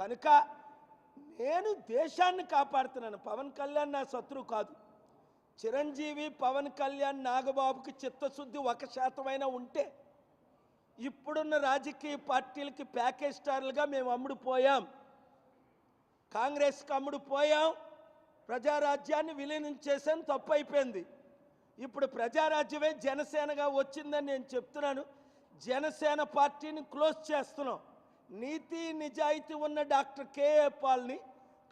కనుక నేను దేశాన్ని కాపాడుతున్నాను. పవన్ కళ్యాణ్ నా శత్రువు కాదు. చిరంజీవి, పవన్ కళ్యాణ్, నాగబాబుకి చిత్తశుద్ధి 1% ఉంటే ఇప్పుడున్న రాజకీయ పార్టీలకి ప్యాకేజ్ స్టార్లుగా మేము అమ్ముడుపోయాం. కాంగ్రెస్కి అమ్ముడుపోయాం. ప్రజారాజ్యాన్ని విలీనం చేశాను, తప్పు అయిపోయింది. ఇప్పుడు ప్రజారాజ్యమే జనసేనగా వచ్చిందని నేను చెప్తున్నాను. జనసేన పార్టీని క్లోజ్ చేస్తున్నాం. నీతి నిజాయితీ ఉన్న డాక్టర్ కేఏ పాల్ని,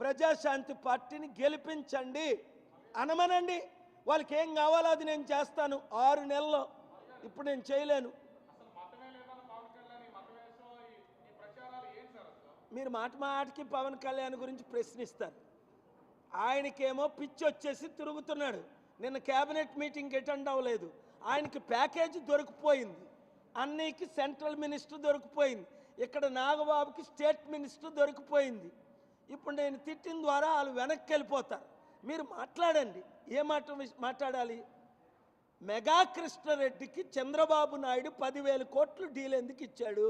ప్రజాశాంతి పార్టీని గెలిపించండి అనమనండి. వాళ్ళకి ఏం కావాలో అది నేను చేస్తాను 6 నెలల్లో. ఇప్పుడు నేను చేయలేను. మీరు మాటికి పవన్ కళ్యాణ్ గురించి ప్రశ్నిస్తారు. ఆయనకేమో పిచ్చి వచ్చేసి తిరుగుతున్నాడు. నిన్న క్యాబినెట్ మీటింగ్కి అటెండ్ అవ్వలేదు. ఆయనకి ప్యాకేజీ దొరికిపోయింది. అన్నయ్యకి సెంట్రల్ మినిస్టర్ దొరికిపోయింది. ఇక్కడ నాగబాబుకి స్టేట్ మినిస్టర్ దొరికిపోయింది. ఇప్పుడు నేను తిట్టిన ద్వారా వాళ్ళు వెనక్కి వెళ్ళిపోతారు. మీరు మాట్లాడండి. ఏ మాట్లాడాలి? మెగా కృష్ణారెడ్డికి చంద్రబాబు నాయుడు 10,000 కోట్లు డీల్ ఎందుకు ఇచ్చాడు?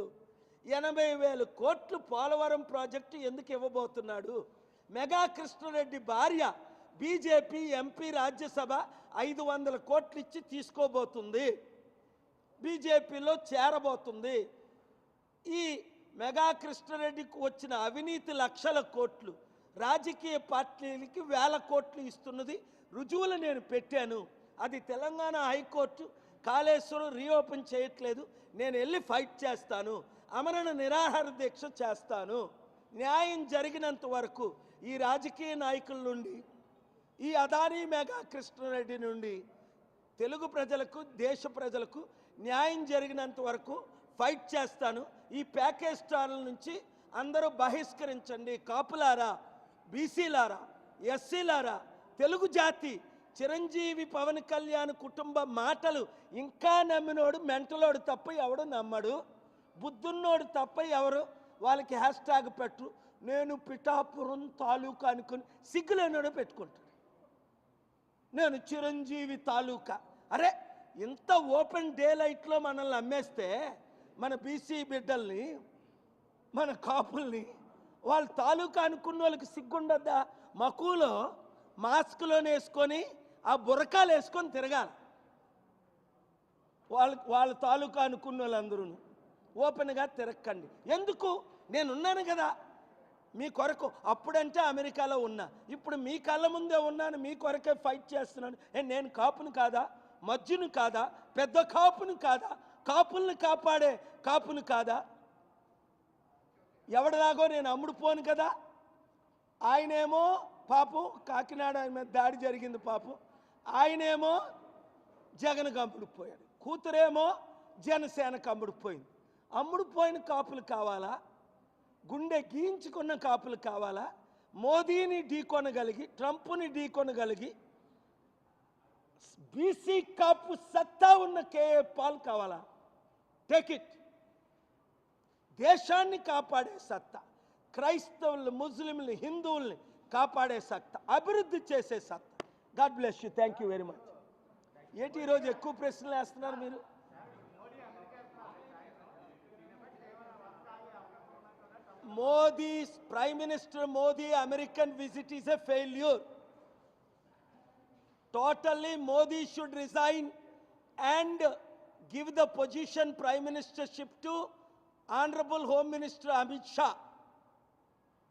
80,000 కోట్లు పోలవరం ప్రాజెక్టు ఎందుకు ఇవ్వబోతున్నాడు? మెగా కృష్ణారెడ్డి భార్య బీజేపీ ఎంపీ రాజ్యసభ 500 కోట్లు ఇచ్చి తీసుకోబోతుంది. బీజేపీలో చేరబోతుంది. ఈ మెగా కృష్ణారెడ్డికి వచ్చిన అవినీతి లక్షల కోట్లు రాజకీయ పార్టీలకి 1000 కోట్లు ఇస్తున్నది రుజువులు నేను పెట్టాను. అది తెలంగాణ హైకోర్టు కాళేశ్వరం రీఓపెన్ చేయట్లేదు. నేను వెళ్ళి ఫైట్ చేస్తాను. అమరణ నిరాహార దీక్ష చేస్తాను. న్యాయం జరిగినంత వరకు ఈ రాజకీయ నాయకుల నుండి, ఈ అదానీ మెగా కృష్ణారెడ్డి నుండి తెలుగు ప్రజలకు, దేశ ప్రజలకు న్యాయం జరిగినంత వరకు ఫైట్ చేస్తాను. ఈ ప్యాకేజ్ స్టార్ల నుంచి అందరూ బహిష్కరించండి. కాపులారా, బీసీలారా, ఎస్సీలారా, తెలుగు జాతి, చిరంజీవి పవన్ కళ్యాణ్ కుటుంబ మాటలు ఇంకా నమ్మినోడు మెంటలోడు తప్ప ఎవడు నమ్మడు. బుద్ధున్నోడు తప్ప ఎవరు వాళ్ళకి హ్యాష్ట్యాగ్ పెట్టు. నేను పిఠాపురం తాలూకా అనుకుని సిగ్గులేనోడు పెట్టుకుంటాడు. నేను చిరంజీవి తాలూకా. అరే, ఇంత ఓపెన్ డే లైట్లో మనల్ని అమ్మేస్తే మన బీసీ బిడ్డల్ని, మన కాపుల్ని, వాళ్ళ తాలూకా అనుకున్న వాళ్ళకి సిగ్గుండద్దా? మక్కువలో మాస్క్లోనే వేసుకొని ఆ బురకాలు వేసుకొని తిరగాలి. వాళ్ళ తాలూకా అనుకున్న వాళ్ళందరూ ఓపెన్గా తిరక్కండి. ఎందుకు? నేనున్నాను కదా మీ కొరకు. అప్పుడంటే అమెరికాలో ఉన్నా, ఇప్పుడు మీ కళ్ళ ముందే ఉన్నాను. మీ కొరకే ఫైట్ చేస్తున్నాను. నేను కాపును కాదా? మజ్జును కాదా? పెద్ద కాపును కాదా? కాపుల్ని కాపాడే కాపును కాదా? ఎవడలాగో నేను అమ్ముడుపోను కదా. ఆయనేమో పాపం కాకినాడ ఆయన మీద దాడి జరిగింది పాపం. ఆయనేమో జగన్కి అమ్ముడుపోయాడు. కూతురేమో జనసేనకు అమ్ముడుపోయింది. అమ్ముడుపోయిన కాపులు కావాలా? గుండె గీయించుకున్న కాపులు కావాలా? మోదీని ఢీకొనగలిగి, ట్రంప్ని ఢీకొనగలిగి బీసీ కాపు సత్తా ఉన్న కేఏ పాల్ కావాలా? Take it. దేశాన్ని కాపాడే సత్తా, క్రైస్తవుల్ని, ముస్లింల్ని, హిందువుల్ని కాపాడే సత్తా, అభివృద్ధి చేసే సత్తా. God bless you. Thank you very much. ఏంటి ఈరోజు ఎక్కువ ప్రశ్నలు వేస్తున్నారు మీరు? Modi's Prime Minister Modi American visit is a failure. Totally Modi should resign and give the position Prime Ministership to Honorable Home Minister Amit Shah.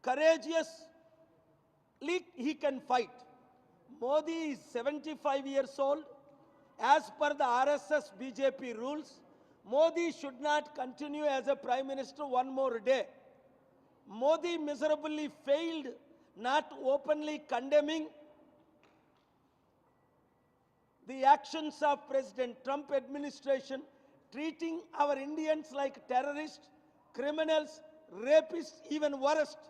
Courageously he can fight. Modi is 75 years old. As per the RSS BJP rules, Modi should not continue as a Prime Minister one more day. Modi miserably failed, not openly condemning the actions of President Trump administration, treating our Indians like terrorists, criminals, rapists, even worst.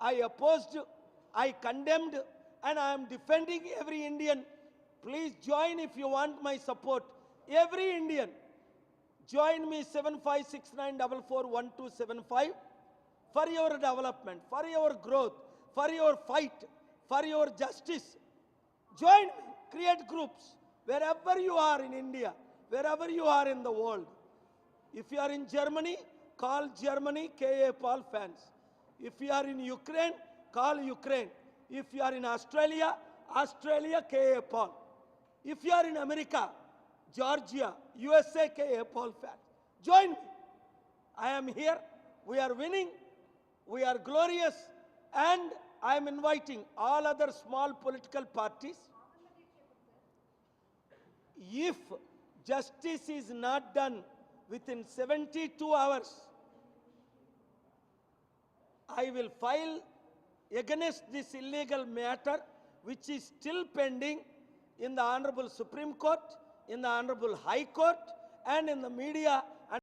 I opposed, I condemned, and I am defending every Indian. Please join if you want my support. Every Indian, join me 7569441275 for your development, for your growth, for your fight, for your justice. Join me, create groups wherever you are in India, wherever you are in the world. If you are in Germany, call Germany KA Paul fans. If you are in Ukraine, call Ukraine. If you are in Australia, Australia, K.A. Paul. If you are in America, Georgia, USA, K.A. Paul fan. Join me. I am here. We are winning. We are glorious. And I am inviting all other small political parties. If justice is not done within 72 hours, I will file against this illegal matter, which is still pending in the Honorable Supreme Court, in the Honorable High Court, and in the media